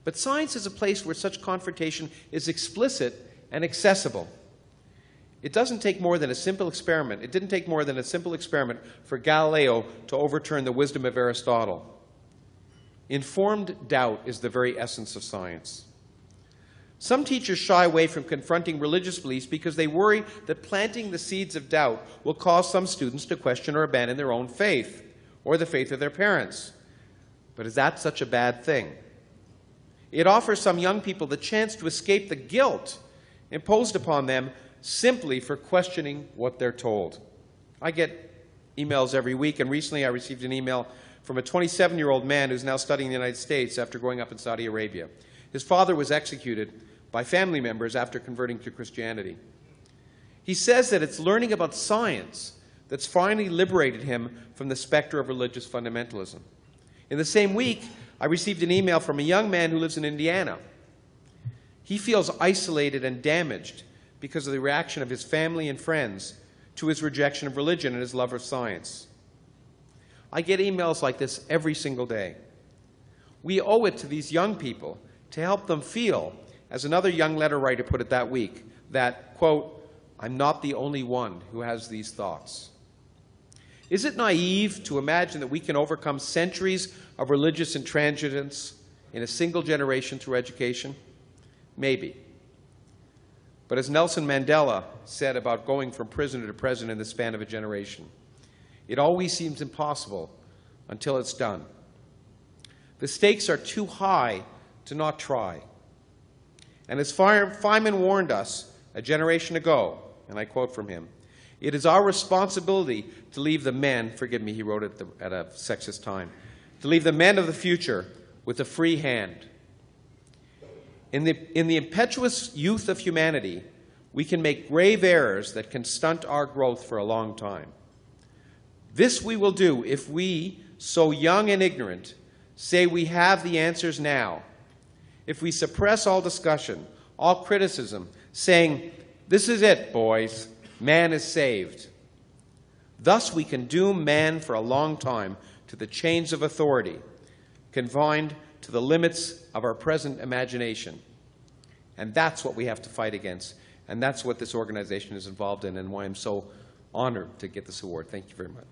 But science is a place where such confrontation is explicit and accessible. It doesn't take more than a simple experiment. It didn't take more than a simple experiment for Galileo to overturn the wisdom of Aristotle. Informed doubt is the very essence of science. Some teachers shy away from confronting religious beliefs because they worry that planting the seeds of doubt will cause some students to question or abandon their own faith or the faith of their parents. But is that such a bad thing? It offers some young people the chance to escape the guilt imposed upon them simply for questioning what they're told. I get emails every week, and recently I received an email from a 27-year-old man who's now studying in the United States after growing up in Saudi Arabia. His father was executed by family members after converting to Christianity. He says that it's learning about science that's finally liberated him from the specter of religious fundamentalism. In the same week, I received an email from a young man who lives in Indiana. He feels isolated and damaged because of the reaction of his family and friends to his rejection of religion and his love of science. I get emails like this every single day. We owe it to these young people to help them feel, as another young letter writer put it that week, that, quote, I'm not the only one who has these thoughts. Is it naive to imagine that we can overcome centuries of religious intransigence in a single generation through education? Maybe. But as Nelson Mandela said about going from prisoner to president in the span of a generation, it always seems impossible until it's done. The stakes are too high to not try. And as Feynman warned us a generation ago, and I quote from him, it is our responsibility to leave the men, forgive me, he wrote it at a sexist time, to leave the men of the future with a free hand. In the impetuous youth of humanity, we can make grave errors that can stunt our growth for a long time. This we will do if we, so young and ignorant, say we have the answers now. If we suppress all discussion, all criticism, saying, this is it, boys, man is saved. Thus we can doom man for a long time to the chains of authority, confined to the limits of our present imagination. And that's what we have to fight against. And that's what this organization is involved in, and why I'm so honored to get this award. Thank you very much.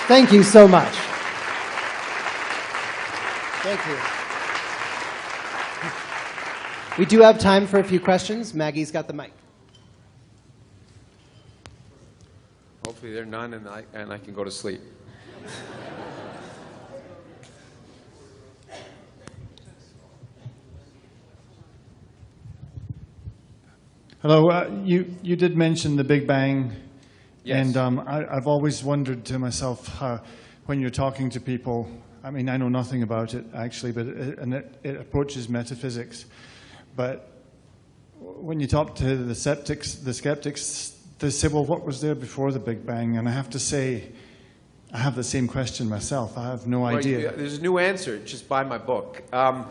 Thank you so much. Thank you. We do have time for a few questions. Maggie's got the mic. Hopefully there are none, and I can go to sleep. Hello. You did mention the Big Bang. Yes. And I've always wondered to myself how, when you're talking to people, I mean, I know nothing about it, actually, but it approaches metaphysics. But when you talk to the skeptics, they say, well, what was there before the Big Bang? And I have to say, I have the same question myself. I have no idea. There's a new answer. Just buy my book. No,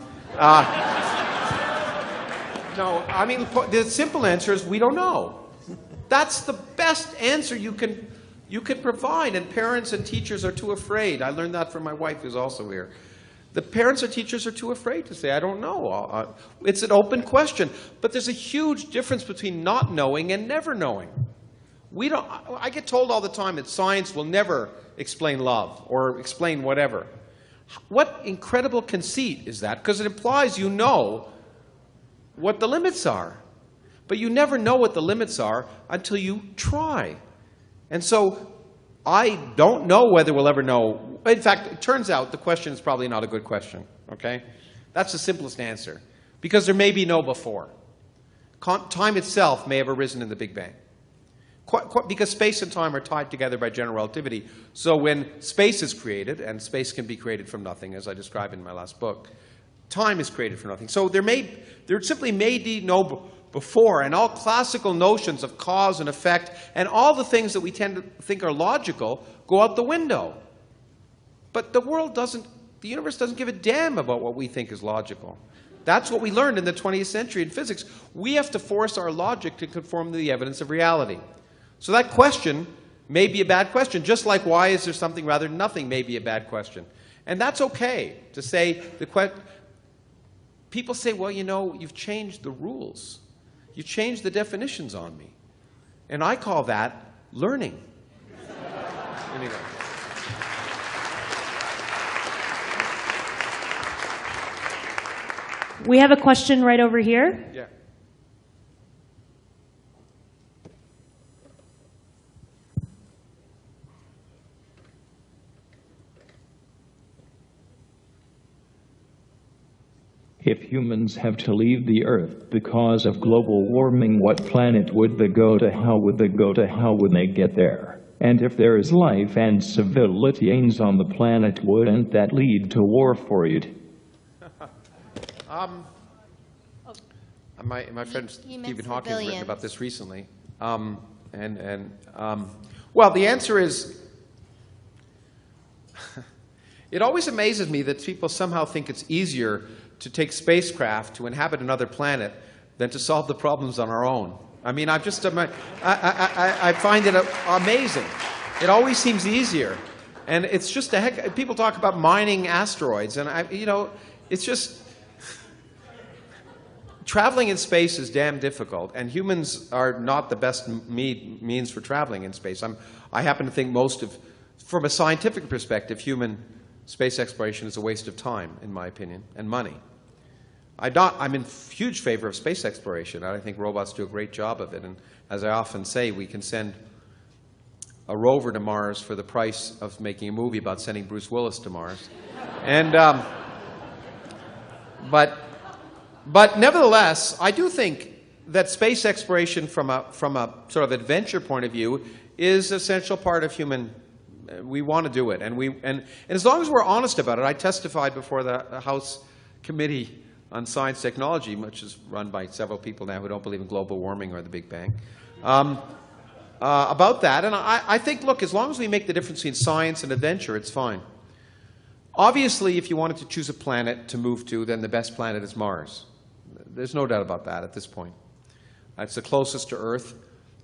I mean, the simple answer is we don't know. That's the best answer you can provide, and parents and teachers are too afraid. I learned that from my wife, who's also here. The parents and teachers are too afraid to say, I don't know. It's an open question. But there's a huge difference between not knowing and never knowing. I get told all the time that science will never explain love or explain whatever. What incredible conceit is that? Because it implies you know what the limits are. But you never know what the limits are until you try. And so I don't know whether we'll ever know. In fact, it turns out the question is probably not a good question. Okay? That's the simplest answer. Because there may be no before. Time itself may have arisen in the Big Bang. Because space and time are tied together by general relativity. So when space is created, and space can be created from nothing, as I described in my last book, time is created from nothing. So there simply may be no before, and all classical notions of cause and effect and all the things that we tend to think are logical go out the window. But the world doesn't The universe doesn't give a damn about what we think is logical. That's what we learned in the 20th century in physics. We have to force our logic to conform to the evidence of reality. So that question may be a bad question, just like why is there something rather than nothing may be a bad question. And that's okay to say people say, well, you know, you've changed the rules. You've changed the definitions on me. And I call that learning. Anyway. We have a question right over here. Yeah. If humans have to leave the Earth because of global warming, what planet would they go to? How would they go to? How would they get there? And if there is life and civilizations on the planet, wouldn't that lead to war for it? My friend Stephen Hawking has written about this recently. Well, the answer is, it always amazes me that people somehow think it's easier to take spacecraft to inhabit another planet than to solve the problems on our own. I mean, I find it amazing. It always seems easier. And it's just a heck, people talk about mining asteroids, and it's just, traveling in space is damn difficult, and humans are not the best means for traveling in space. I happen to think from a scientific perspective, human space exploration is a waste of time, in my opinion, and money. I'm in huge favor of space exploration. I think robots do a great job of it. And as I often say, we can send a rover to Mars for the price of making a movie about sending Bruce Willis to Mars. And, but nevertheless, I do think that space exploration from a sort of adventure point of view is an essential part of human. We want to do it. And as long as we're honest about it, I testified before the House Committee on Science Technology, which is run by several people now who don't believe in global warming or the Big Bang, about that. And I think, look, as long as we make the difference between science and adventure, it's fine. Obviously, if you wanted to choose a planet to move to, then the best planet is Mars. There's no doubt about that at this point. It's the closest to Earth.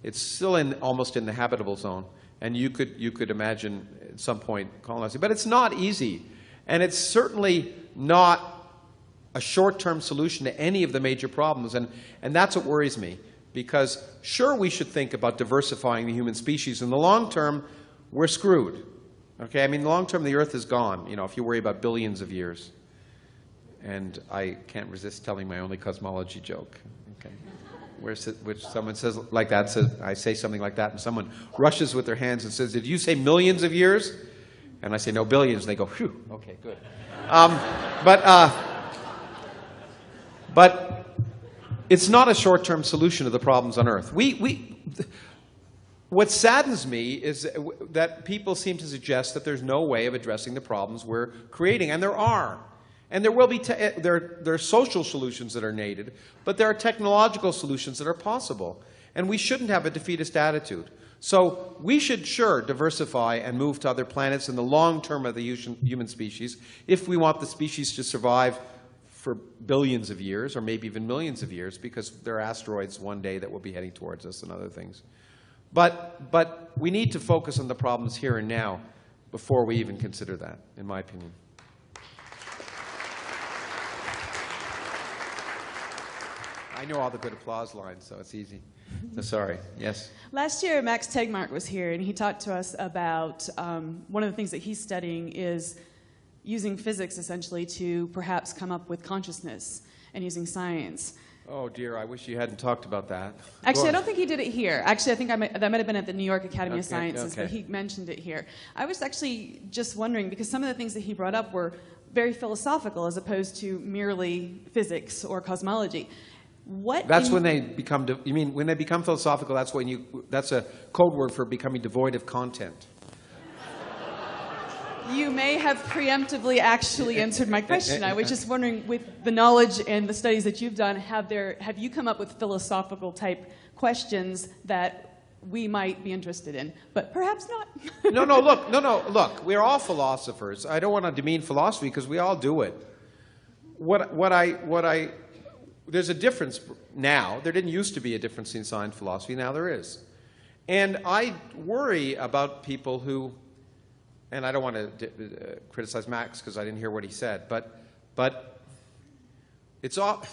It's still almost in the habitable zone. And you could imagine at some point colonizing. But it's not easy. And it's certainly not a short-term solution to any of the major problems. And that's what worries me. Because sure, we should think about diversifying the human species. In the long term, we're screwed. Okay? I mean, in the long term, the Earth is gone, if you worry about billions of years. And I can't resist telling my only cosmology joke. Okay? Which someone says like that, I say something like that, and someone rushes with their hands and says, "Did you say millions of years?" And I say, "No, billions." And they go, "Phew, okay, good." But it's not a short-term solution to the problems on Earth. What saddens me is that people seem to suggest that there's no way of addressing the problems we're creating, and there are. And there will be there are social solutions that are needed, but there are technological solutions that are possible. And we shouldn't have a defeatist attitude. So we should, sure, diversify and move to other planets in the long term of the human species if we want the species to survive for billions of years, or maybe even millions of years, because there are asteroids one day that will be heading towards us and other things. But we need to focus on the problems here and now before we even consider that, in my opinion. I know all the good applause lines, so it's easy. So sorry. Yes? Last year, Max Tegmark was here, and he talked to us about one of the things that he's studying is using physics, essentially, to perhaps come up with consciousness, and using science. Oh, dear. I wish you hadn't talked about that. Actually, I don't think he did it here. Actually, I think that might have been at the New York Academy of Sciences, but he mentioned it here. I was actually just wondering, because some of the things that he brought up were very philosophical as opposed to merely physics or cosmology. That's when they become, you mean when they become philosophical, that's a code word for becoming devoid of content. You may have preemptively actually answered my question. I was just wondering, with the knowledge and the studies that you've done, have you come up with philosophical type questions that we might be interested in, but perhaps not. Look, we're all philosophers. I don't want to demean philosophy because we all do it. There's a difference now. There didn't used to be a difference in science and philosophy. Now there is. And I worry about people who, and I don't want to criticize Max because I didn't hear what he said, but it's all.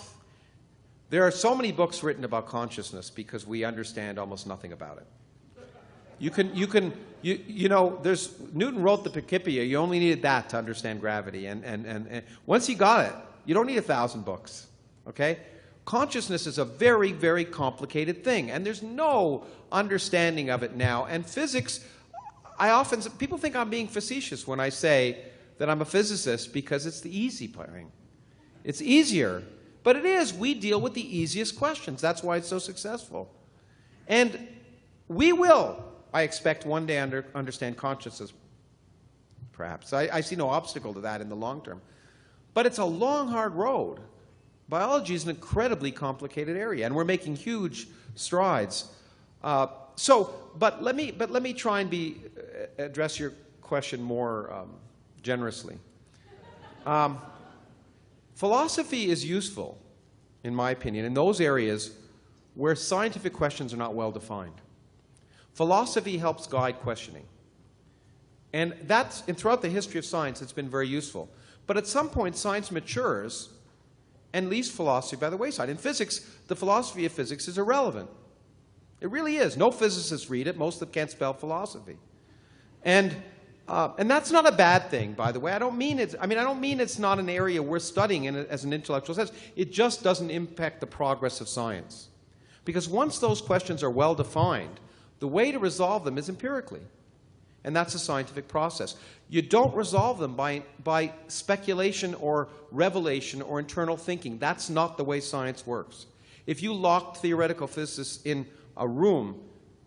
There are so many books written about consciousness because we understand almost nothing about it. You know, Newton wrote the Principia. You only needed that to understand gravity. And once you got it, you don't need 1,000 books, okay? Consciousness is a very, very complicated thing, and there's no understanding of it now. And physics, people think I'm being facetious when I say that I'm a physicist because it's the easy thing. It's easier. But it is. We deal with the easiest questions. That's why it's so successful. And we will, I expect, one day understand consciousness, perhaps. I see no obstacle to that in the long term. But it's a long, hard road. Biology is an incredibly complicated area, and we're making huge strides. But let me try and address your question more generously. Philosophy is useful, in my opinion, in those areas where scientific questions are not well defined. Philosophy helps guide questioning. And throughout the history of science, it's been very useful. But at some point, science matures and leaves philosophy by the wayside. In physics, the philosophy of physics is irrelevant. It really is. No physicists read it. Most of them can't spell philosophy. And that's not a bad thing, by the way. I don't mean it's not an area we're studying in as an intellectual sense. It just doesn't impact the progress of science. Because once those questions are well defined, the way to resolve them is empirically. And that's a scientific process. You don't resolve them by speculation or revelation or internal thinking. That's not the way science works. If you locked theoretical physicists in a room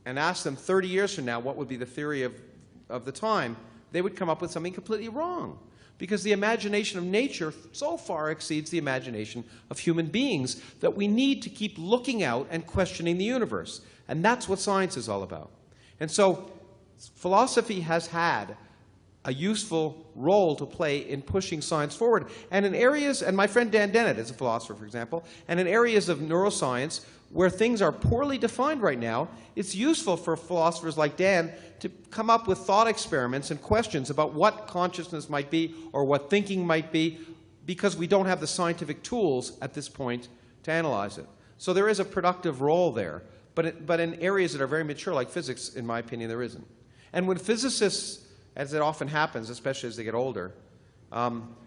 and asked them 30 years from now what would be the theory of the time, they would come up with something completely wrong. Because the imagination of nature so far exceeds the imagination of human beings that we need to keep looking out and questioning the universe. And that's what science is all about. And so philosophy has had a useful role to play in pushing science forward. And in areas, and my friend Dan Dennett is a philosopher, for example, and in areas of neuroscience where things are poorly defined right now, it's useful for philosophers like Dan to come up with thought experiments and questions about what consciousness might be or what thinking might be, because we don't have the scientific tools at this point to analyze it. So there is a productive role there. But in areas that are very mature, like physics, in my opinion, there isn't. And when physicists, as it often happens, especially as they get older,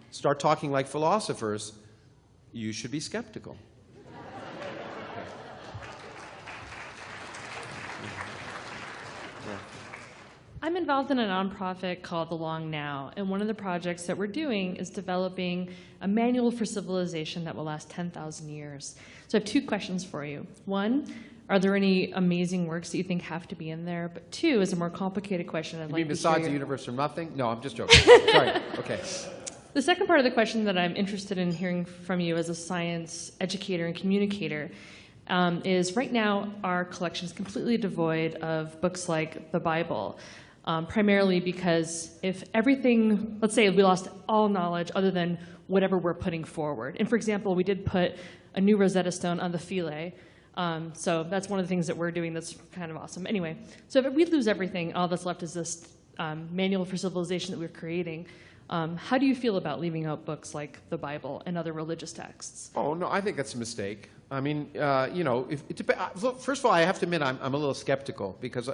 start talking like philosophers, you should be skeptical. I'm involved in a nonprofit called The Long Now, and one of the projects that we're doing is developing a manual for civilization that will last 10,000 years. So I have 2 questions for you. One, are there any amazing works that you think have to be in there? But 2 is a more complicated question. You mean besides the universe from nothing? No, I'm just joking. Sorry. Okay. The second part of the question that I'm interested in hearing from you as a science educator and communicator is right now our collection is completely devoid of books like the Bible. Primarily because if everything, let's say we lost all knowledge other than whatever we're putting forward. And for example, we did put a new Rosetta Stone on the Philae. So that's one of the things that we're doing that's kind of awesome. Anyway, so if we lose everything, all that's left is this manual for civilization that we're creating. How do you feel about leaving out books like the Bible and other religious texts? Oh, no, I think that's a mistake. I mean, you know, first of all, I have to admit I'm a little skeptical because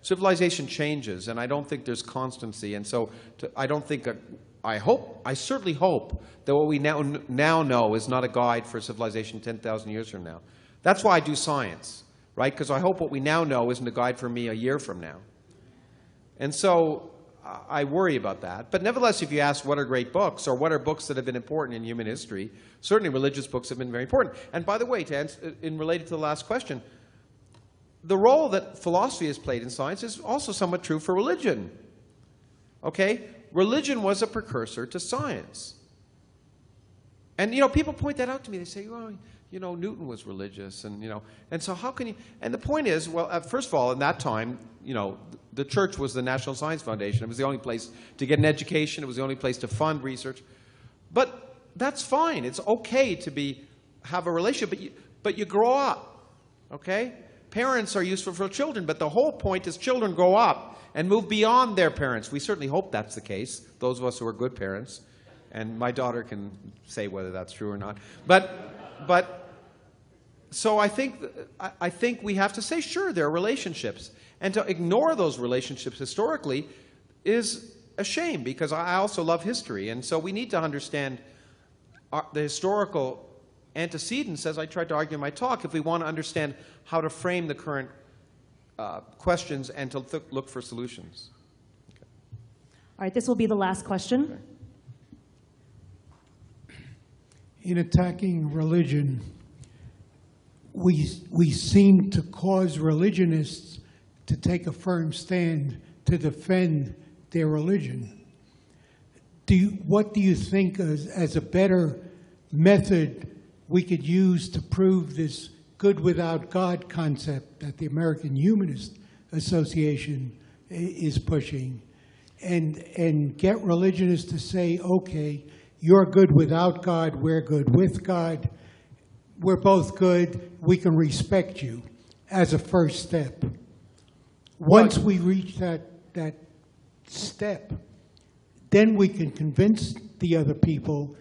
civilization changes, and I don't think there's constancy. And so I don't think, I certainly hope that what we now know is not a guide for civilization 10,000 years from now. That's why I do science, right? Because I hope what we now know isn't a guide for me a year from now. And so I worry about that. But nevertheless, if you ask what are great books or what are books that have been important in human history, certainly religious books have been very important. And by the way, to answer, related to the last question, the role that philosophy has played in science is also somewhat true for religion. Okay? Religion was a precursor to science. And, you know, people point that out to me. They say, well, you know, Newton was religious, and, you know, and so how can you, and the point is, well, first of all, in that time, you know, the church was the National Science Foundation. It was the only place to get an education. It was the only place to fund research. But that's fine. It's okay to have a relationship, but you grow up, okay? Parents are useful for children, but the whole point is children grow up and move beyond their parents. We certainly hope that's the case, those of us who are good parents. And my daughter can say whether that's true or not. But so I think we have to say, sure, there are relationships. And to ignore those relationships historically is a shame, because I also love history. And so we need to understand the historical antecedents, as I tried to argue in my talk, if we want to understand how to frame the current questions and to look for solutions. Okay. All right, this will be the last question. Okay. In attacking religion, we seem to cause religionists to take a firm stand to defend their religion. What do you think as a better method we could use to prove this good without God concept that the American Humanist Association is pushing, and get religionists to say, okay, you're good without God, we're good with God, we're both good, we can respect you, as a first step. Once we reach that step, then we can convince the other people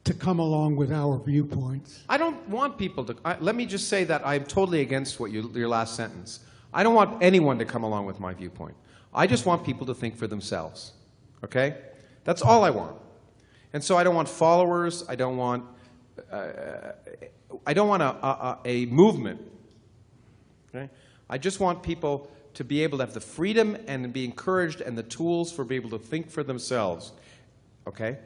to come along with our viewpoints. I don't want people to, let me just say that I'm totally against your last sentence. I don't want anyone to come along with my viewpoint. I just want people to think for themselves, okay? That's all I want. And so I don't want followers. I don't want a movement. Okay? I just want people to be able to have the freedom and be encouraged and the tools for being able to think for themselves. Okay?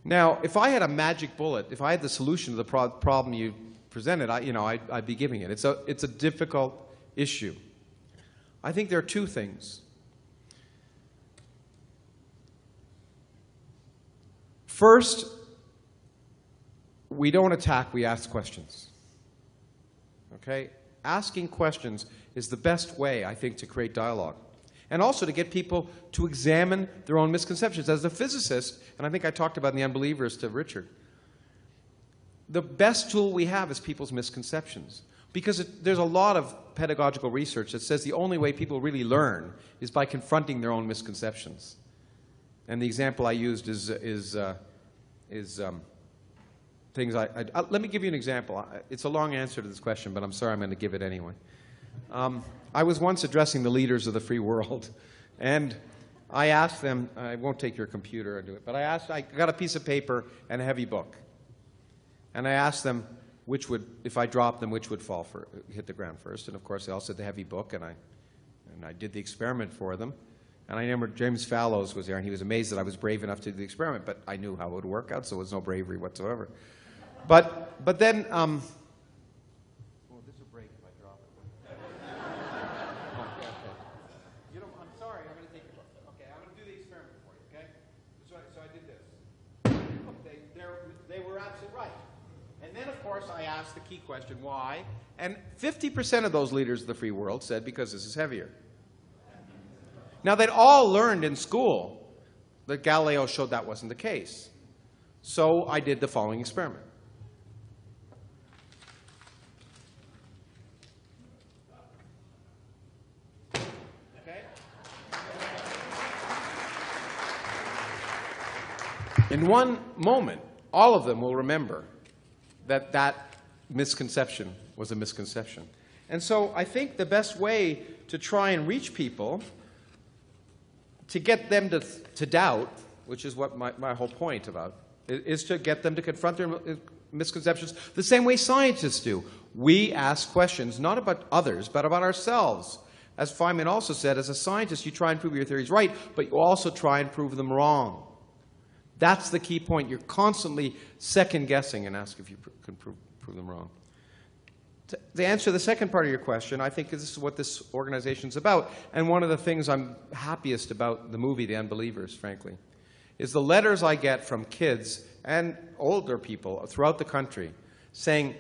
Now, if I had a magic bullet, if I had the solution to the problem you presented, I'd be giving it. It's a difficult issue. I think there are two things. First, we don't attack, we ask questions. Okay? Asking questions is the best way, I think, to create dialogue. And also to get people to examine their own misconceptions. As a physicist, and I think I talked about in The Unbelievers to Richard, the best tool we have is people's misconceptions. Because there's a lot of pedagogical research that says the only way people really learn is by confronting their own misconceptions. And the example I used is things let me give you an example. It's a long answer to this question, but I'm sorry, I'm going to give it anyway. I was once addressing the leaders of the free world, and I asked them, I won't take your computer and do it, but I got a piece of paper and a heavy book. And I asked them if I dropped them, which would hit the ground first. And of course, they all said the heavy book, and I did the experiment for them. And I remember James Fallows was there, and he was amazed that I was brave enough to do the experiment, but I knew how it would work out, so it was no bravery whatsoever. But then, well, this will break if I drop it. Okay. I'm sorry, I'm going to take your book. Okay, I'm going to do the experiment for you, okay? So I did this. They were absolutely right. And then, of course, I asked the key question, why? And 50% of those leaders of the free world said, because this is heavier. Now, they'd all learned in school that Galileo showed that wasn't the case. So I did the following experiment. Okay? In one moment, all of them will remember that that misconception was a misconception. And so I think the best way to try and reach people, to get them to doubt, which is what my whole point about, is to get them to confront their misconceptions the same way scientists do. We ask questions, not about others, but about ourselves. As Feynman also said, as a scientist, you try and prove your theories right, but you also try and prove them wrong. That's the key point. You're constantly second-guessing and ask if you can prove them wrong. To answer the second part of your question, I think this is what this organization is about. And one of the things I'm happiest about the movie, The Unbelievers, frankly, is the letters I get from kids and older people throughout the country saying,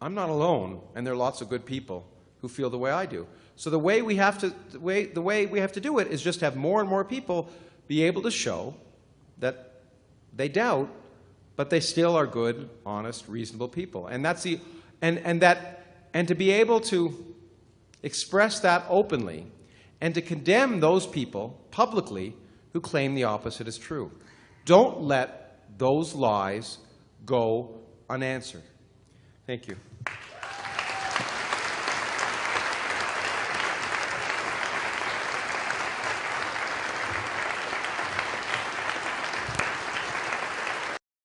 I'm not alone, and there are lots of good people who feel the way I do. So the way we have to do it is just have more and more people be able to show that they doubt, but they still are good, honest, reasonable people. And that's the and to be able to express that openly and to condemn those people publicly who claim the opposite is true. Don't let those lies go unanswered. Thank you.